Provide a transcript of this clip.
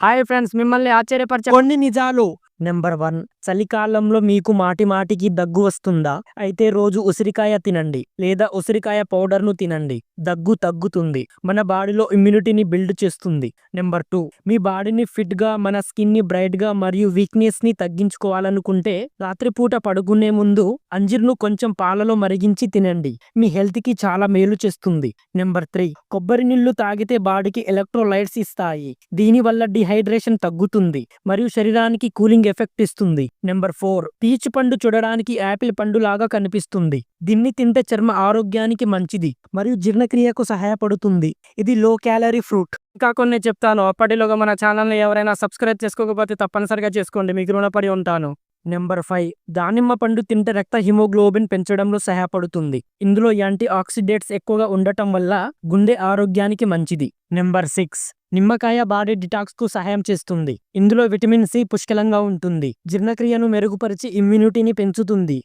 Hi friends, మిమ్మల్ని ఆశ్చర్యపరిచే కొన్ని నిజాలు. నెంబర్ 1, చలికాలంలో మీకు మాటిమాటికి దగ్గు వస్తుందా? అయితే రోజు ఉసిరికాయ తినండి లేదా ఉసిరికాయ పౌడర్ను తినండి. దగ్గు తగ్గుతుంది, మన బాడీలో ఇమ్యూనిటీని బిల్డ్ చేస్తుంది. నెంబర్ 2, మీ బాడీని ఫిట్ గా, మన స్కిన్ ని బ్రైట్ గా మరియు వీక్నెస్ ని తగ్గించుకోవాలనుకుంటే రాత్రిపూట పడుకునే ముందు అంజీర్ను కొంచెం పాలలో మరిగించి తినండి. మీ హెల్త్ కి చాలా మేలు చేస్తుంది. నెంబర్ 3, కొబ్బరి నీళ్లు తాగితే బాడీకి ఎలక్ట్రోలైట్స్ ఇస్తాయి. దీనివల్ల డిహైడ్రేషన్ తగ్గుతుంది మరియు శరీరానికి కూలింగ్ ఎఫెక్ట్ ఇస్తుంది. నెంబర్ 4, పీచు పండు చూడడానికి యాపిల్ పండు లాగా కనిపిస్తుంది. దీన్ని తింటే చర్మ ఆరోగ్యానికి మంచిది మరియు జీర్ణక్రియకు సహాయపడుతుంది. ఇది లో క్యాలరీ ఫ్రూట్. ఇంకా కొన్ని చెప్తాను. అప్పటిలోగా మన ఛానల్ని ఎవరైనా సబ్స్క్రైబ్ చేసుకోకపోతే తప్పనిసరిగా చేసుకోండి, మీకు రుణపడి ఉంటాను. నెంబర్ 5, దానిమ్మ పండు తింటే రక్త హిమోగ్లోబిన్ పెంచడంలో సహాయపడుతుంది. ఇందులో యాంటీ ఆక్సిడెంట్స్ ఎక్కువగా ఉండటం వల్ల గుండె ఆరోగ్యానికి మంచిది. నెంబర్ 6, నిమ్మకాయ బాడీ డిటాక్స్ కు సహాయం చేస్తుంది. ఇందులో విటమిన్ సి పుష్కలంగా ఉంటుంది. జీర్ణక్రియను మెరుగుపరిచి ఇమ్యూనిటీని పెంచుతుంది.